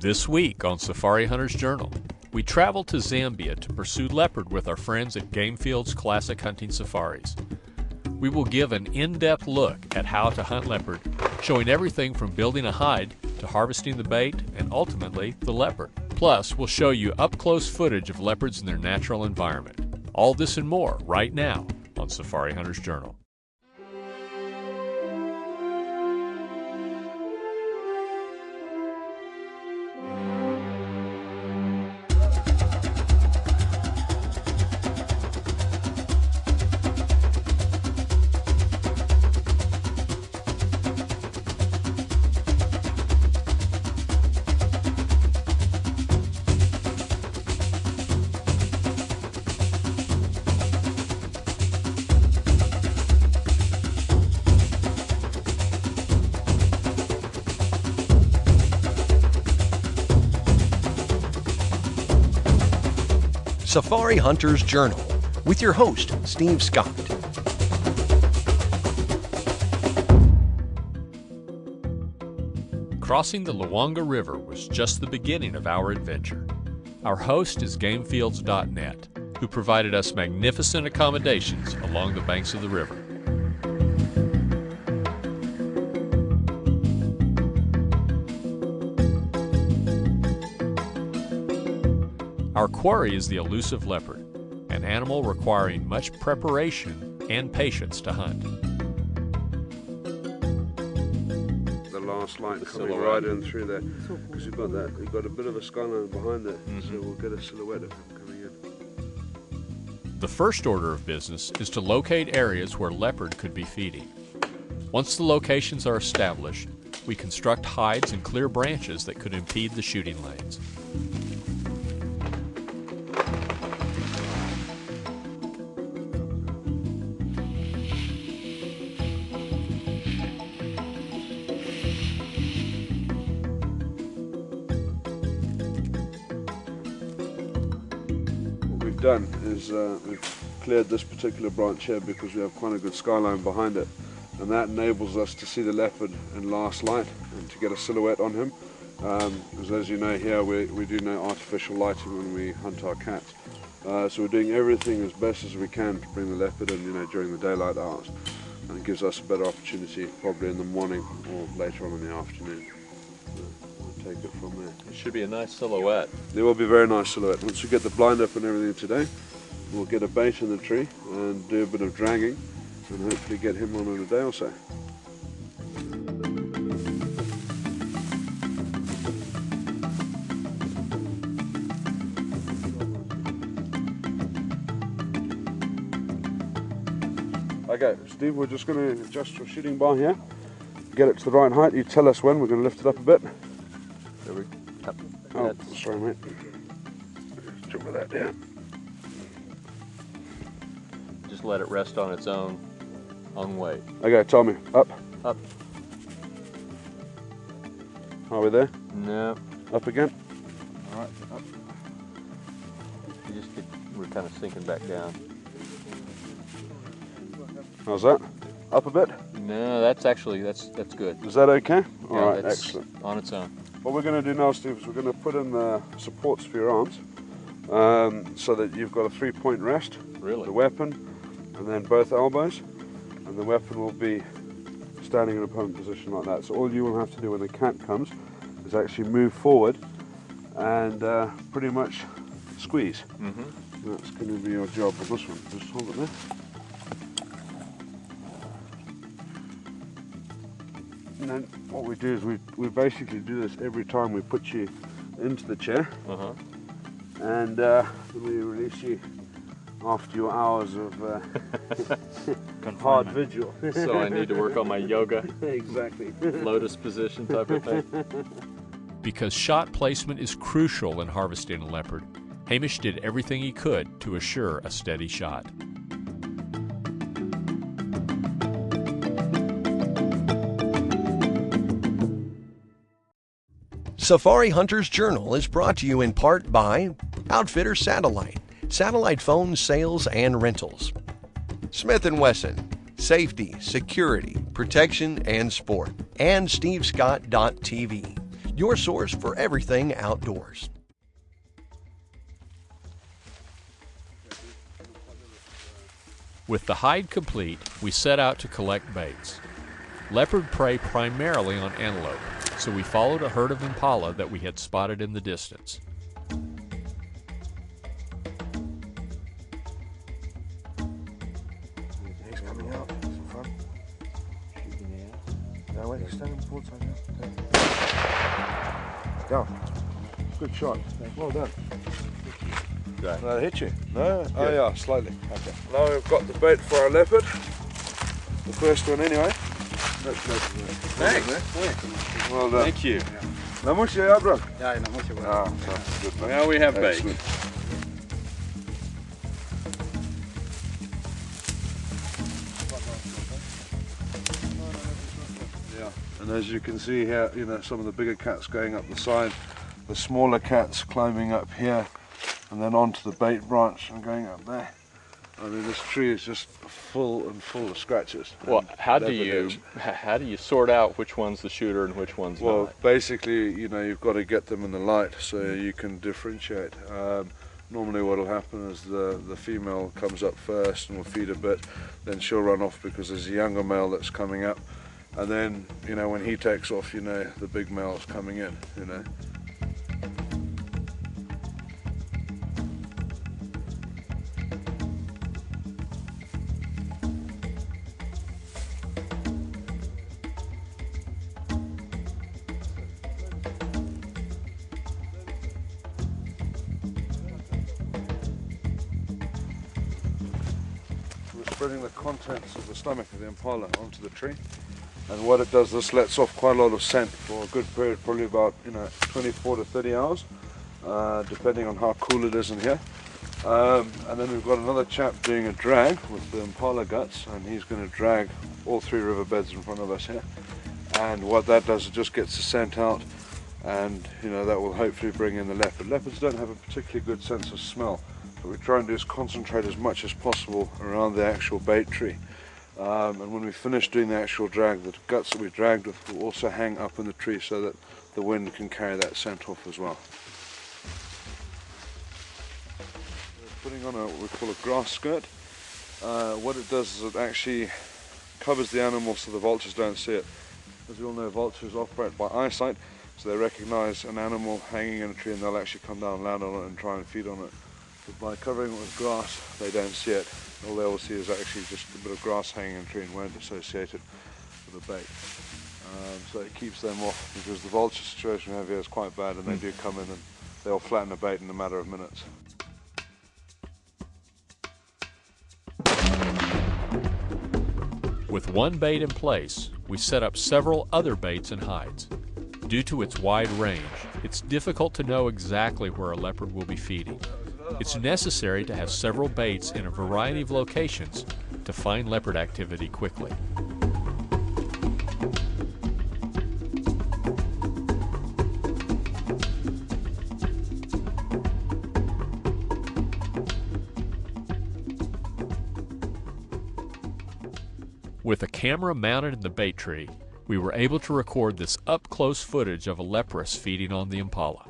This week on Safari Hunter's Journal, we travel to Zambia to pursue leopard with our friends at Gamefield's Classic Hunting Safaris. We will give an in-depth look at how to hunt leopard, showing everything from building a hide to harvesting the bait and ultimately the leopard. Plus, we'll show you up-close footage of leopards in their natural environment. All this and more right now on Safari Hunter's Journal. Safari Hunter's Journal with your host, Steve Scott. Crossing the Luangwa River was just the beginning of our adventure. Our host is Gamefields.net, who provided us magnificent accommodations along the banks of the river. Our quarry is the elusive leopard, an animal requiring much preparation and patience to hunt. The last light coming right in through there, because you've got a bit of a skyline behind it, so we'll get a silhouette of him coming in. The first order of business is to locate areas where leopard could be feeding. Once the locations are established, we construct hides and clear branches that could impede the shooting lanes. Done is we've cleared this particular branch here because we have quite a good skyline behind it, and that enables us to see the leopard in last light and to get a silhouette on him, because as you know here we do no artificial lighting when we hunt our cats, so we're doing everything as best as we can to bring the leopard in, during the daylight hours, and it gives us a better opportunity probably in the morning or later on in the afternoon. Take it from there. It should be a nice silhouette. There will be a very nice silhouette. Once we get the blind up and everything today, we'll get a bait in the tree and do a bit of dragging and hopefully get him on in a day or so. Okay, Steve, we're just going to adjust your shooting bar here, get it to the right height. You tell us when. We're going to lift it up a bit. Oh, sorry mate. Jump with that down. Just let it rest on its own weight. Okay, Tommy, up. Up. Are we there? No. Up again. All right, up. We're kind of sinking back down. How's that? Up a bit? No, that's good. Is that okay? Yeah, all right, excellent. On its own. What we're going to do now, Steve, is we're going to put in the supports for your arms, so that you've got a 3-point rest. Really? The weapon, and then both elbows, and the weapon will be standing in a prone position like that. So all you will have to do when the cat comes is actually move forward and pretty much squeeze. That's going to be your job with this one. Just hold it there. And then what we do is we basically do this every time we put you into the chair, and then we release you after your hours of hard vigil. So I need to work on my yoga. Exactly. Lotus position type of thing. Because shot placement is crucial in harvesting a leopard, Hamish did everything he could to assure a steady shot. Safari Hunter's Journal is brought to you in part by Outfitter Satellite, satellite phone sales and rentals. Smith & Wesson, safety, security, protection, and sport. And SteveScott.tv. your source for everything outdoors. With the hide complete, we set out to collect baits. Leopard prey primarily on antelope, so we followed a herd of impala that we had spotted in the distance. He's coming out. He's in front. Shooting out. No, wait, stand forward side now. Go. Good shot. Well done. Okay. No, hit you? No? Yeah. Oh yeah, slightly. Okay. Now we've got the bait for our leopard. The first one anyway. Thanks. Well done. Thank you. Namushi, yeah, bro? Yeah, namushi. Ah, that's good, man. Now we have bait. Excellent. Yeah, and as you can see here, you know, some of the bigger cats going up the side, the smaller cats climbing up here, and then onto the bait branch and going up there. I mean, this tree is just full of scratches. Well, and how do leopard you sort out which one's the shooter and which one's Well, not? basically, you know, you've got to get them in the light so you can differentiate. Normally what will happen is the female comes up first and will feed a bit, then she'll run off because there's a younger male that's coming up, and then, you know, when he takes off, you know, the big male's coming in, you know. Spreading the contents of the stomach of the impala onto the tree, and what it does, this lets off quite a lot of scent for a good period, probably about, you know, 24 to 30 hours, depending on how cool it is in here. And then we've got another chap doing a drag with the impala guts, and he's going to drag all three riverbeds in front of us here, and what that does, it just gets the scent out, and, you know, that will hopefully bring in the leopard. Leopards don't have a particularly good sense of smell. What we try and do is concentrate as much as possible around the actual bait tree. And when we finish doing the actual drag, the guts that we dragged with will also hang up in the tree so that the wind can carry that scent off as well. We're putting on what we call a grass skirt. What it does is it actually covers the animal so the vultures don't see it. As we all know, vultures operate by eyesight, so they recognize an animal hanging in a tree and they'll actually come down, land on it and try and feed on it. But by covering it with grass, they don't see it. All they will see is actually just a bit of grass hanging in a tree and won't associate it with the bait. So it keeps them off, because the vulture situation we have here is quite bad, and they do come in and they'll flatten the bait in a matter of minutes. With one bait in place, we set up several other baits and hides. Due to its wide range, it's difficult to know exactly where a leopard will be feeding. It's necessary to have several baits in a variety of locations to find leopard activity quickly. With a camera mounted in the bait tree, we were able to record this up-close footage of a leopardess feeding on the impala.